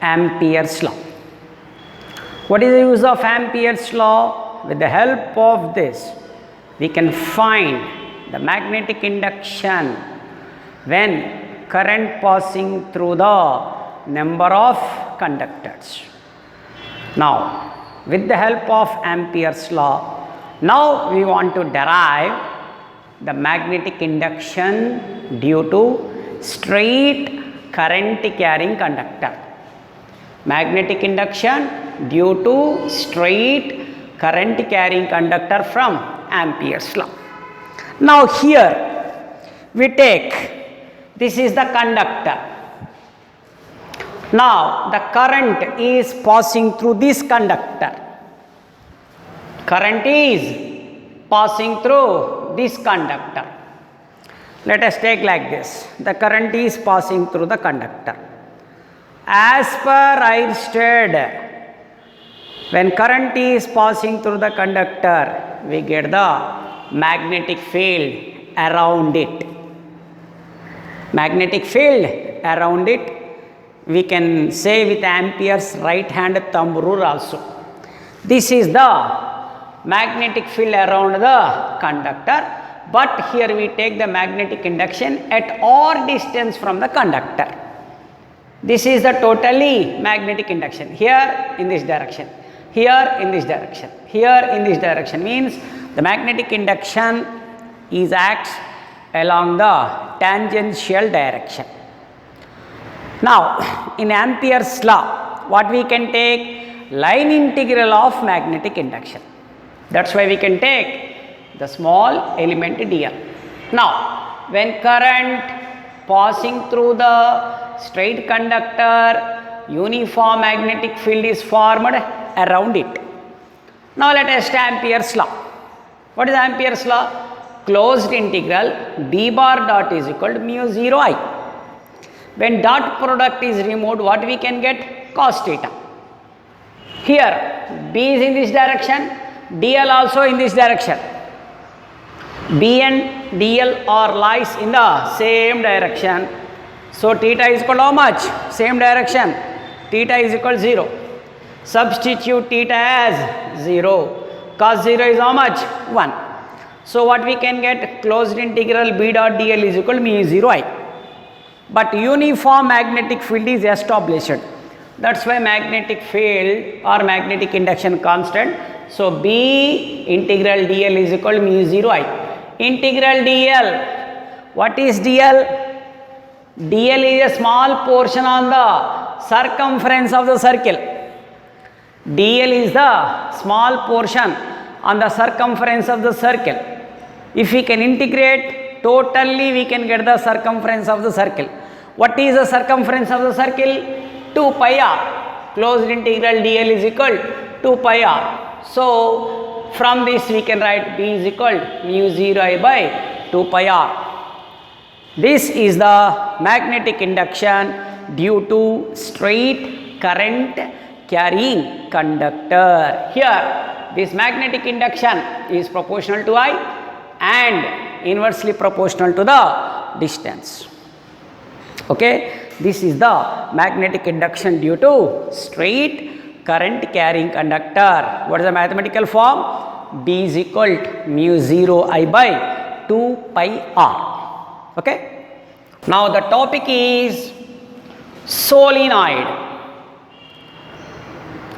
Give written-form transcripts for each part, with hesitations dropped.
Ampere's law. What is the use of Ampere's law? With the help of this, we can find the magnetic induction when current passing through the number of conductors. Now, with the help of Ampere's law, now we want to derive the magnetic induction due to straight current carrying conductor. Magnetic induction due to straight current carrying conductor from Ampere's law. Now here we take, this is the conductor. Now the current is passing through this conductor. Current is passing through this conductor. Let us take like this. The current is passing through the conductor. As per Ørsted, when current is passing through the conductor, we get the magnetic field around it. Magnetic field around it, we can say with Ampere's right hand thumb rule also. This is the magnetic field around the conductor, but here we take the magnetic induction at r distance from the conductor. This is the totally magnetic induction. Here in this direction, here in this direction, here in this direction, means the magnetic induction is acts along the tangential direction. Now in Ampere's law, what we can take? Line integral of magnetic induction. That's why we can take the small element dl. Now when current passing through the straight conductor, uniform magnetic field is formed around it. Now let us take Ampere's law. What is Ampere's law? Closed integral d bar dot is equal to mu 0 I. When dot product is removed, what we can get? Cos theta. Here B is in this direction, dl also in this direction. B and dl are lies in the same direction. So theta is equal to how much? Same direction. Theta is equal to 0. Substitute theta as 0. Cos 0 is how much? 1. So what we can get? Closed integral b dot dl is equal to mu 0 I. But uniform magnetic field is established. That's why magnetic field or magnetic induction constant. So b integral dl is equal to mu 0 I. Integral dl. What is dl? dl is a small portion on the circumference of the circle. dl is the small portion on the circumference of the circle. If we can integrate totally, we can get the circumference of the circle. What is the circumference of the circle? 2 pi r. Closed integral dl is equal to 2 pi r. So from this we can write b is equal to mu 0 I by 2 pi r. This is the magnetic induction due to straight current carrying conductor. Here this magnetic induction is proportional to I and inversely proportional to the distance. Okay, this is the magnetic induction due to straight current carrying conductor. What is the mathematical form? B is equal to mu 0 I by 2 pi r. Okay. Now the topic is solenoid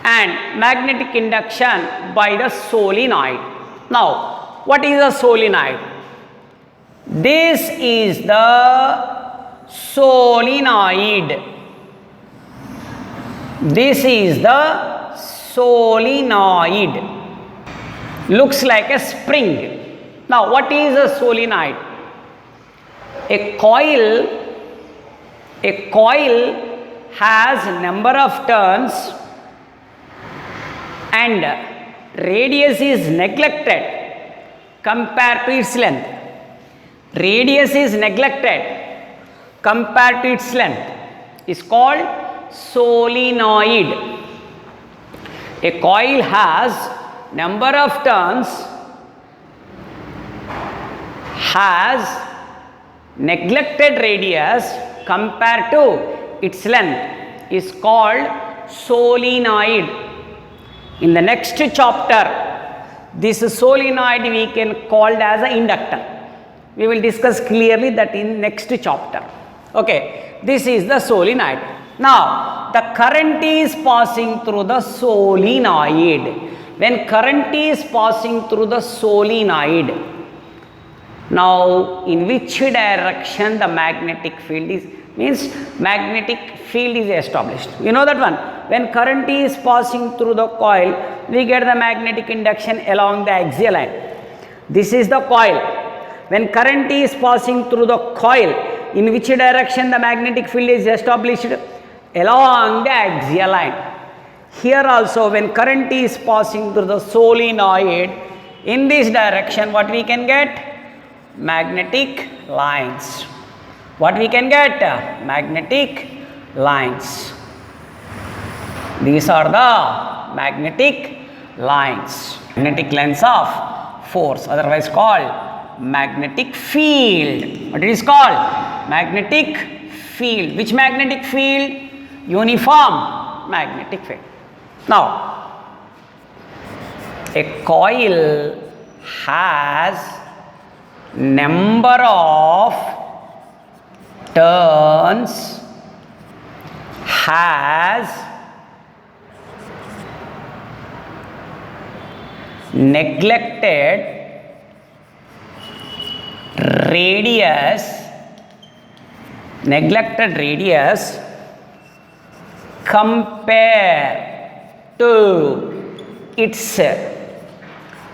and magnetic induction by the solenoid. Now what is a solenoid? This is the solenoid. This is the solenoid. Looks like a spring. Now what is a solenoid? A coil has number of turns and radius is neglected compared to its length. Radius is neglected compared to its length is called solenoid. A coil has number of turns, has neglected radius compared to its length is called solenoid. In the next chapter, this solenoid we can called as an inductor. We will discuss clearly that in next chapter. Okay, this is the solenoid. Now, the current is passing through the solenoid. When current is passing through the solenoid, now in which direction the magnetic field is, means magnetic field is established. You know that one. When current is passing through the coil, we get the magnetic induction along the axial line. This is the coil. When current is passing through the coil, in which direction the magnetic field is established? Along the axial line. Here also, when current is passing through the solenoid, in this direction, what we can get? Magnetic lines. What we can get? Magnetic lines. These are the magnetic lines. Magnetic lines of force, otherwise called magnetic field. What it is called? Magnetic field. Which magnetic field? Uniform magnetic field. Now, a coil has number of turns, has neglected radius compare to its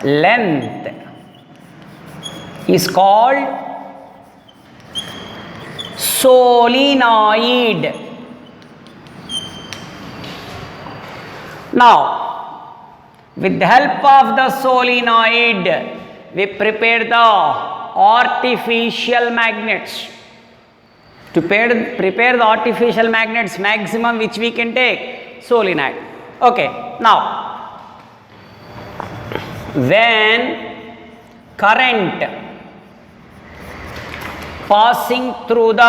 length is called solenoid. Now, with the help of the solenoid, we prepare the artificial magnets. To prepare the artificial magnets, maximum which we can take, solenoid. Okay, now, when current passing through the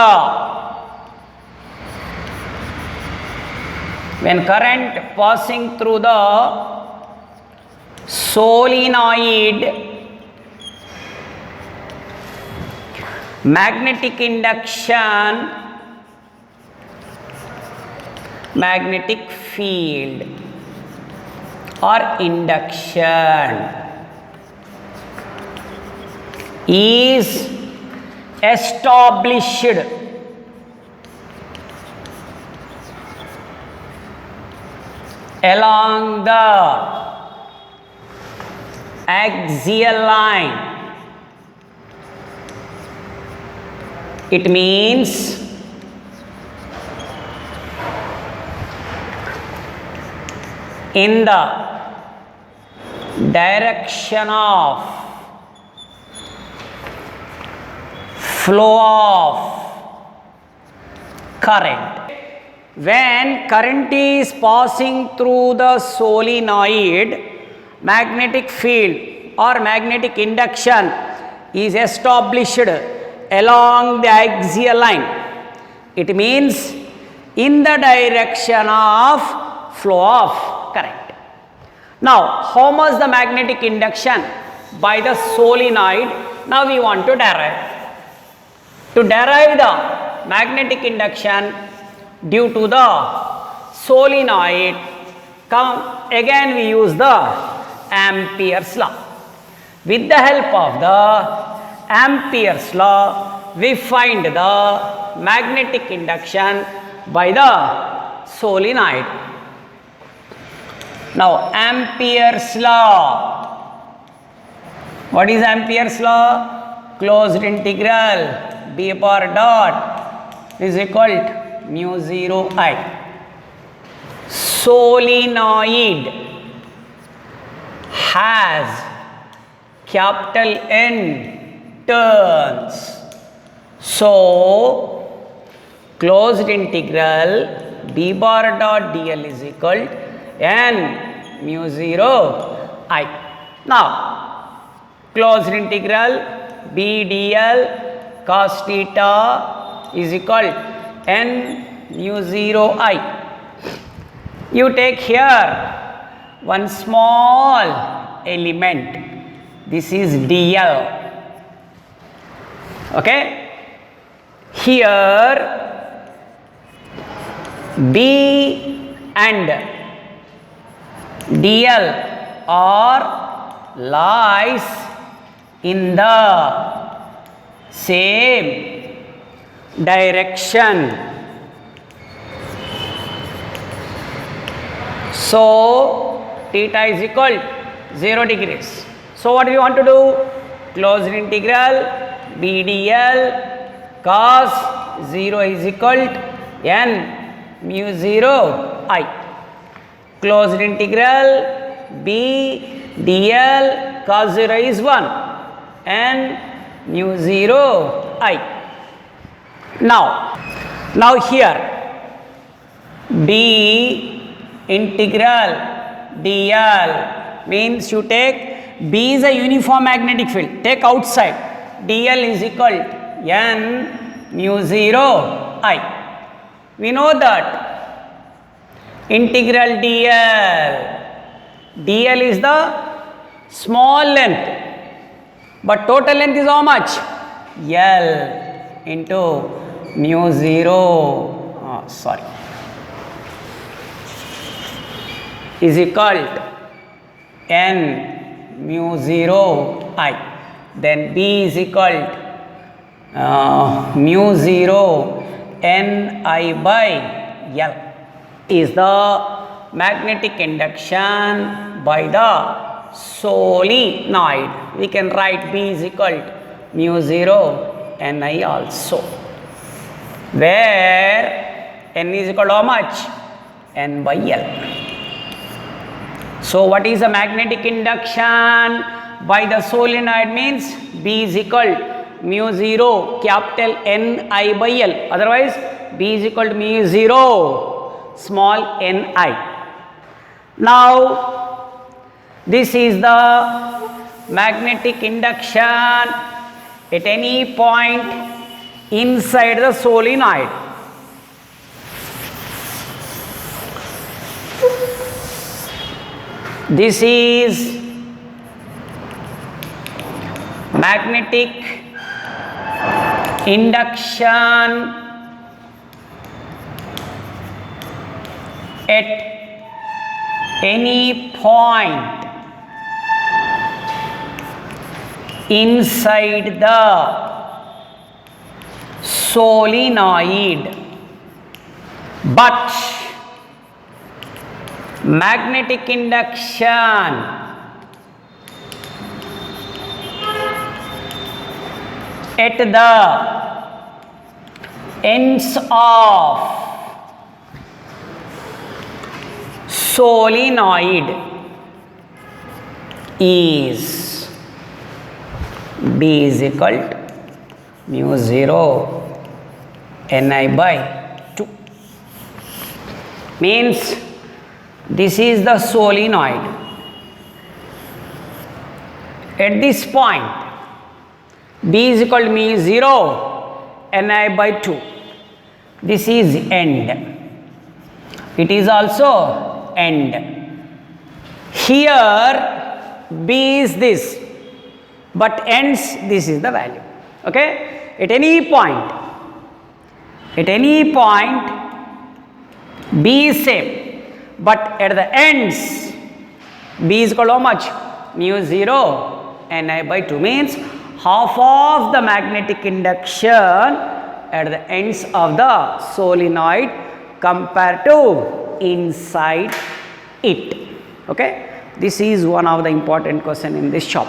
solenoid, magnetic induction, magnetic field or induction is established along the axial line. It means in the direction of flow of current. When current is passing through the solenoid, magnetic field or magnetic induction is established along the axial line. It means in the direction of flow of current. Now, how much the magnetic induction by the solenoid? Now we want to derive. To derive the magnetic induction due to the solenoid, again we use the Ampere's law. With the help of the Ampere's law, we find the magnetic induction by the solenoid. Now, Ampere's law. What is Ampere's law? Closed integral d bar dot is equal to mu 0 I. Solenoid has capital N turns. So, closed integral d bar dot dl is equal to n mu 0 I. Now, closed integral b dl cos theta is equal to n mu 0 I. You take here one small element. This is dl. Okay. Here B and dl are lies in the same direction. So theta is equal 0 degrees. So what do you want to do? Closed integral b dl cos 0 is equal to n mu 0 I. Closed integral b dl cos 0 is 1 n mu 0 I. Now here b integral dl means you take B is a uniform magnetic field, take outside, dl is equal to n mu 0 I. We know that integral dl is the small length, but total length is how much? L into mu 0 is equal to n mu 0 I. Then B is equal to mu 0 n I by L is the magnetic induction by the solenoid. We can write B is equal to mu 0 n I also, where n is equal to how much? N by L. So what is the magnetic induction by the solenoid? Means B is equal to mu 0 capital N I by L, otherwise B is equal to mu 0 small n I. Now this is the magnetic induction at any point inside the solenoid. This is magnetic induction at any point inside the solenoid, but magnetic induction at the ends of solenoid is B is equal to mu 0 Ni by 2. Means this is the solenoid. At this point, B is equal to mu 0 Ni by 2. This is end. It is also end. Here B is this, but ends this is the value. Okay? At any point B is same, but at the ends B is equal to how much? Mu 0 Ni by 2, means half of the magnetic induction at the ends of the solenoid compared to inside it. Okay, this is one of the important question in this chapter.